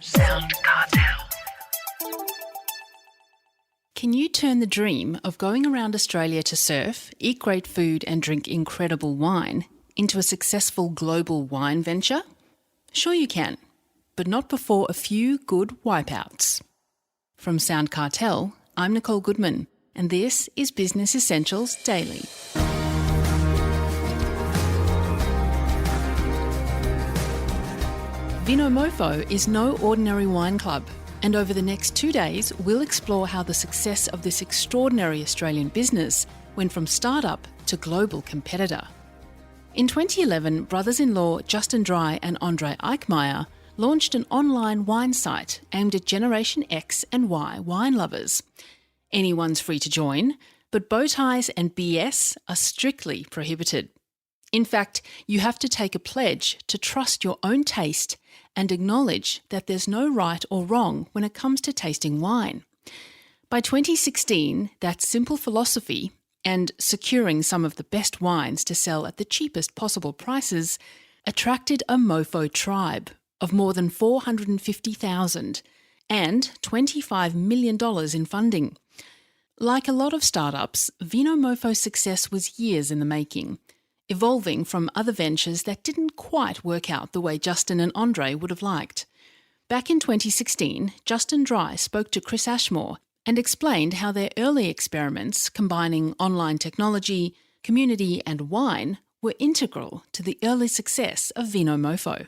SoundCartel. Can you turn the dream of going around Australia to surf, eat great food and drink incredible wine into a successful global wine venture? Sure you can, but not before a few good wipeouts. From SoundCartel, I'm Nicole Goodman, and this is Business Essentials Daily. Vinomofo is no ordinary wine club, and over the next 2 days we'll explore how the success of this extraordinary Australian business went from startup to global competitor. In 2011, brothers-in-law Justin Dry and Andre Eichmeyer launched an online wine site aimed at Generation X and Y wine lovers. Anyone's free to join, but bow ties and BS are strictly prohibited. In fact, you have to take a pledge to trust your own taste and acknowledge that there's no right or wrong when it comes to tasting wine. By 2016, that simple philosophy and securing some of the best wines to sell at the cheapest possible prices attracted a mofo tribe of more than 450,000 and $25 million in funding. Like a lot of startups, Vinomofo's success was years in the making, evolving from other ventures that didn't quite work out the way Justin and Andre would have liked. Back in 2016, Justin Dry spoke to Chris Ashmore and explained how their early experiments combining online technology, community and wine were integral to the early success of Vinomofo.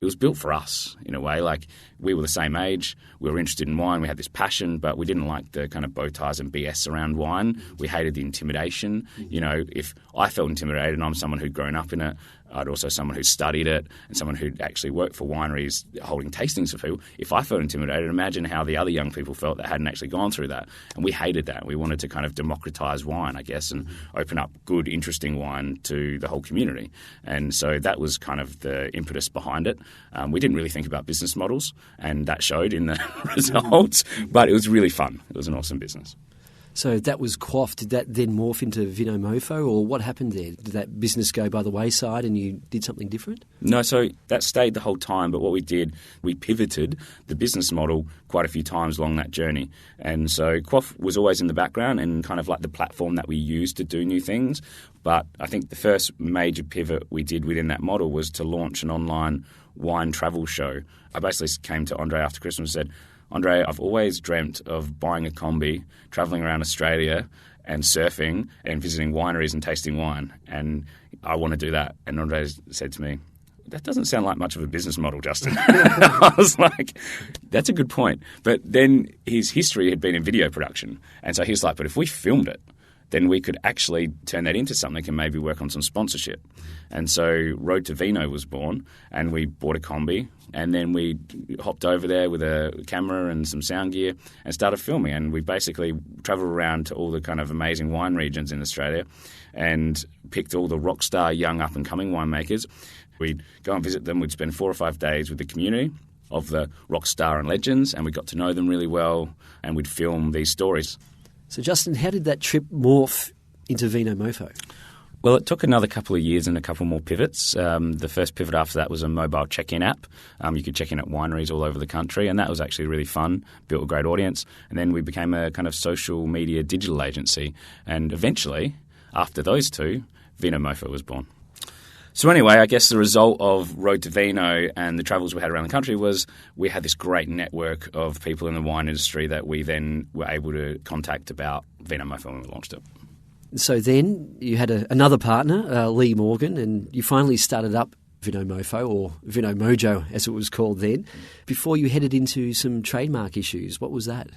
It was built for us in a way. Like, we were the same age, we were interested in wine, we had this passion, but we didn't like the kind of bow ties and BS around wine. We hated the intimidation. You know, if I felt intimidated and I'm someone who'd grown up in it, I'd also someone who studied it and someone who'd actually worked for wineries holding tastings for people. If I felt intimidated, imagine how the other young people felt that hadn't actually gone through that. And we hated that. We wanted to kind of democratise wine, I guess, and open up good, interesting wine to the whole community. And so that was kind of the impetus behind it. We didn't really think about business models, and that showed in the results, but it was really fun. It was an awesome business. So that was Quaff. Did that then morph into Vinomofo, or what happened there? Did that business go by the wayside and you did something different? No, so that stayed the whole time, but what we did, we pivoted the business model quite a few times along that journey. And so Quaff was always in the background and kind of like the platform that we used to do new things. But I think the first major pivot we did within that model was to launch an online wine travel show. I basically came to Andre after Christmas and said, Andre, I've always dreamt of buying a combi, travelling around Australia and surfing and visiting wineries and tasting wine, and I want to do that. And Andre said to me, that doesn't sound like much of a business model, Justin. I was like, that's a good point. But then his history had been in video production, and so he was like, but if we filmed it, then we could actually turn that into something and maybe work on some sponsorship. And so Road to Vino was born, and we bought a combi, and then we hopped over there with a camera and some sound gear and started filming. And we basically travelled around to all the kind of amazing wine regions in Australia and picked all the rock star young up-and-coming winemakers. We'd go and visit them. We'd spend 4 or 5 days with the community of the rock star and legends, and we got to know them really well, and we'd film these stories. So, Justin, how did that trip morph into Vinomofo? Well, it took another couple of years and a couple more pivots. The first pivot after that was a mobile check-in app. You could check in at wineries all over the country, and that was actually really fun, built a great audience. And then we became a kind of social media digital agency. And eventually, after those two, Vinomofo was born. So anyway, I guess the result of Road to Vino and the travels we had around the country was we had this great network of people in the wine industry that we then were able to contact about Vinomofo when we launched it. So then you had another partner, Lee Morgan, and you finally started up Vinomofo, or Vinomojo as it was called then, before you headed into some trademark issues. What was that?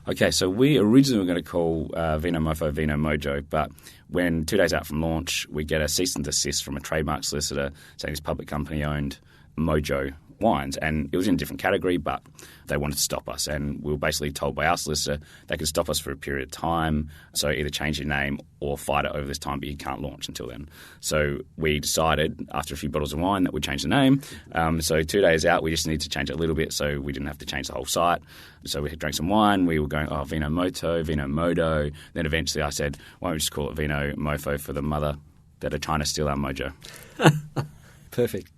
Okay, so we originally were going to call Vinomofo Vinomojo, but when 2 days out from launch, we get a cease and desist from a trademark solicitor saying this public company owned Mojo wines, and it was in a different category, but they wanted to stop us, and we were basically told by our solicitor they could stop us for a period of time, so either change your name or fight it over this time, but you can't launch until then. So we decided, after a few bottles of wine, that we'd change the name. So 2 days out, we just needed to change it a little bit, so we didn't have to change the whole site. So we drank some wine, we were going, Vinomoto, Vinomodo. Then eventually I said, why don't we just call it Vinomofo for the mother that are trying to steal our mojo. Perfect.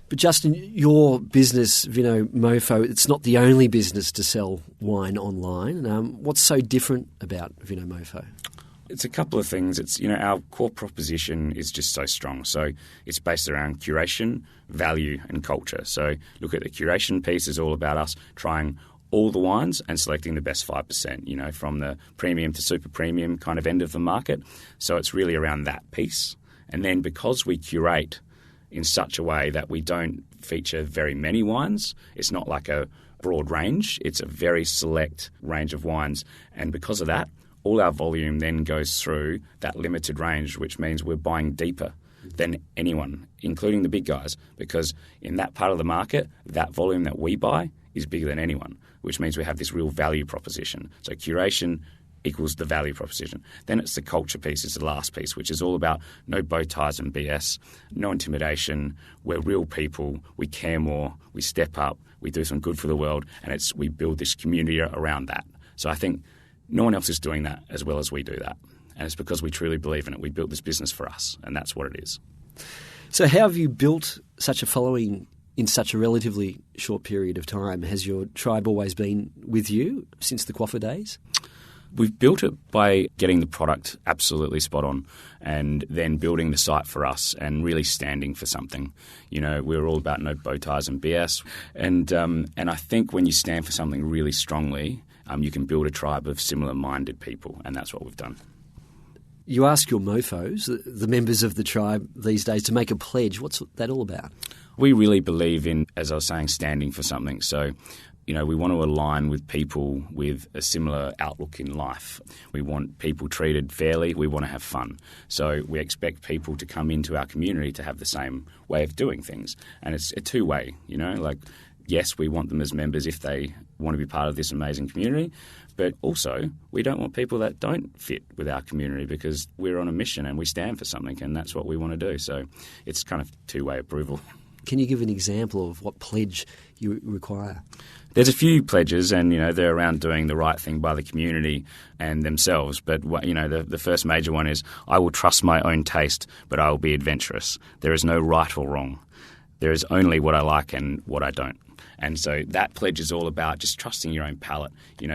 But Justin, your business, Vinomofo, it's not the only business to sell wine online. What's so different about Vinomofo? It's a couple of things. It's, our core proposition is just so strong. So it's based around curation, value and culture. So look at the curation piece is all about us trying all the wines and selecting the best 5%, from the premium to super premium kind of end of the market. So it's really around that piece. And then because we curate in such a way that we don't feature very many wines, it's not like a broad range, it's a very select range of wines. And because of that, all our volume then goes through that limited range, which means we're buying deeper than anyone, including the big guys, because in that part of the market, that volume that we buy is bigger than anyone, which means we have this real value proposition. So curation equals the value proposition. Then it's the culture piece is the last piece, which is all about no bow ties and BS, no intimidation. We're real people. We care more. We step up. We do some good for the world, and we build this community around that. So I think no one else is doing that as well as we do that. And it's because we truly believe in it. We built this business for us, and that's what it is. So how have you built such a following in such a relatively short period of time? Has your tribe always been with you since the Quaffer days? We've built it by getting the product absolutely spot on and then building the site for us and really standing for something. We're all about no bow ties and BS. And I think when you stand for something really strongly, you can build a tribe of similar-minded people, and that's what we've done. You ask your mofos, the members of the tribe these days, to make a pledge. What's that all about? We really believe in, as I was saying, standing for something. So, we want to align with people with a similar outlook in life. We want people treated fairly. We want to have fun. So we expect people to come into our community to have the same way of doing things. And it's a two-way, yes, we want them as members if they want to be part of this amazing community. But also, we don't want people that don't fit with our community because we're on a mission and we stand for something, and that's what we want to do. So it's kind of two-way approval. Can you give an example of what pledge you require? There's a few pledges, and they're around doing the right thing by the community and themselves. But the first major one is, I will trust my own taste, but I will be adventurous. There is no right or wrong. There is only what I like and what I don't. And so that pledge is all about just trusting your own palate.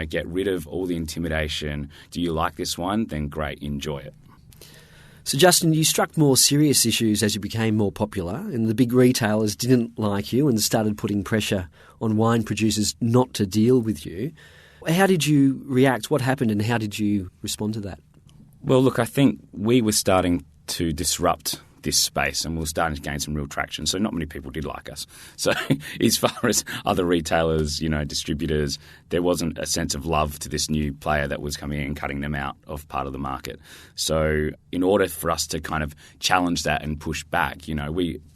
Get rid of all the intimidation. Do you like this one? Then great, enjoy it. So, Justin, you struck more serious issues as you became more popular, and the big retailers didn't like you and started putting pressure on wine producers not to deal with you. How did you react? What happened, and how did you respond to that? Well, look, I think we were starting to disrupt this space, and we were starting to gain some real traction. So not many people did like us. So as far as other retailers, distributors, there wasn't a sense of love to this new player that was coming in and cutting them out of part of the market. So in order for us to kind of challenge that and push back,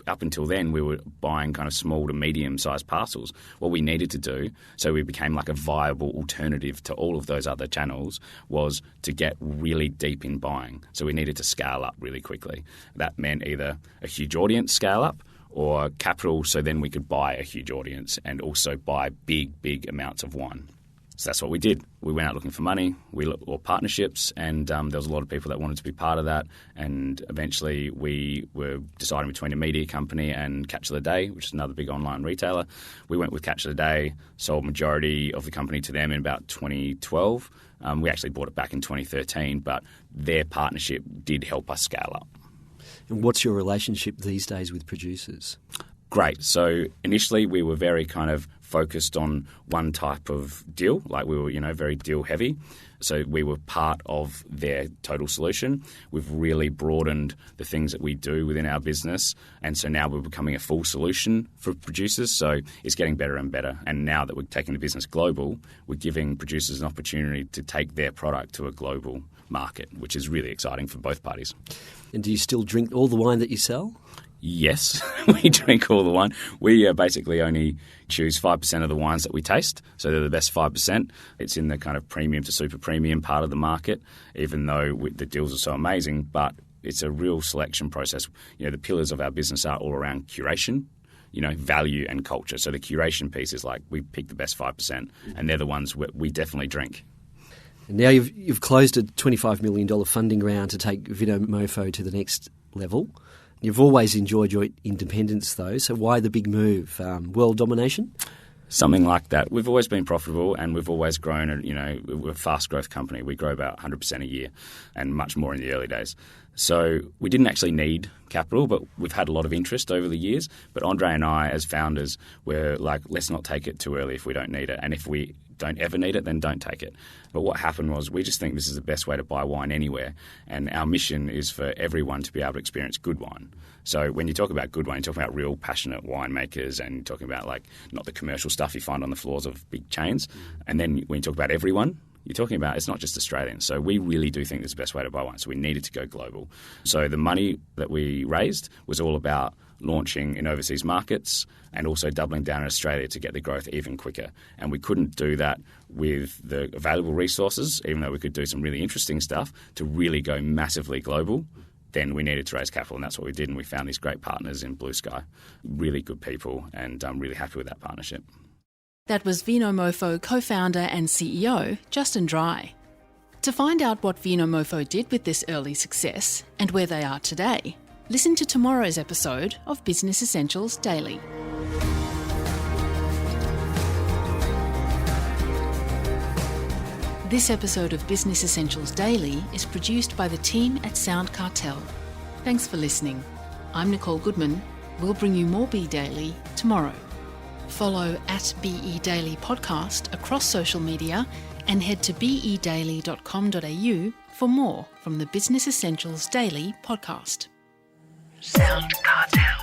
up until then, we were buying kind of small to medium-sized parcels. What we needed to do, so we became like a viable alternative to all of those other channels, was to get really deep in buying. So we needed to scale up really quickly. That meant either a huge audience scale up or capital, so then we could buy a huge audience and also buy big, big amounts of wine. So that's what we did. We went out looking for money, or partnerships, and there was a lot of people that wanted to be part of that. And eventually we were deciding between a media company and Catch of the Day, which is another big online retailer. We went with Catch of the Day, sold majority of the company to them in about 2012. We actually bought it back in 2013, but their partnership did help us scale up. And what's your relationship these days with producers? Great. So initially we were very kind of focused on one type of deal, like we were, very deal heavy. So we were part of their total solution. We've really broadened the things that we do within our business. And so now we're becoming a full solution for producers. So it's getting better and better. And now that we're taking the business global, we're giving producers an opportunity to take their product to a global market, which is really exciting for both parties. And do you still drink all the wine that you sell? Yes, we drink all the wine. We basically only choose 5% of the wines that we taste, so they're the best 5%. It's in the kind of premium to super premium part of the market, even though the deals are so amazing, but it's a real selection process. The pillars of our business are all around curation, value and culture. So the curation piece is like we pick the best 5%, and they're the ones we definitely drink. And now you've closed a $25 million funding round to take Vinomofo to the next level. You've always enjoyed your independence, though, so why the big move? World domination? Something like that. We've always been profitable and we've always grown. We're a fast growth company. We grow about 100% a year and much more in the early days. So we didn't actually need capital, but we've had a lot of interest over the years. But Andre and I, as founders, we're like, let's not take it too early if we don't need it. And if we don't ever need it, then don't take it. But what happened was we just think this is the best way to buy wine anywhere. And our mission is for everyone to be able to experience good wine. So when you talk about good wine, you're talking about real passionate winemakers and you're talking about like not the commercial stuff you find on the floors of big chains. And then when you talk about everyone, you're talking about it's not just Australians. So we really do think this is the best way to buy wine. So we needed to go global. So the money that we raised was all about launching in overseas markets and also doubling down in Australia to get the growth even quicker. And we couldn't do that with the available resources, even though we could do some really interesting stuff, to really go massively global. Then we needed to raise capital, and that's what we did. And we found these great partners in Blue Sky, really good people, and I'm really happy with that partnership. That was Vinomofo co-founder and CEO, Justin Dry. To find out what Vinomofo did with this early success and where they are today, listen to tomorrow's episode of Business Essentials Daily. This episode of Business Essentials Daily is produced by the team at SoundCartel. Thanks for listening. I'm Nicole Goodman. We'll bring you more Be Daily tomorrow. Follow at BE Daily Podcast across social media and head to bedaily.com.au for more from the Business Essentials Daily podcast. SoundCartel.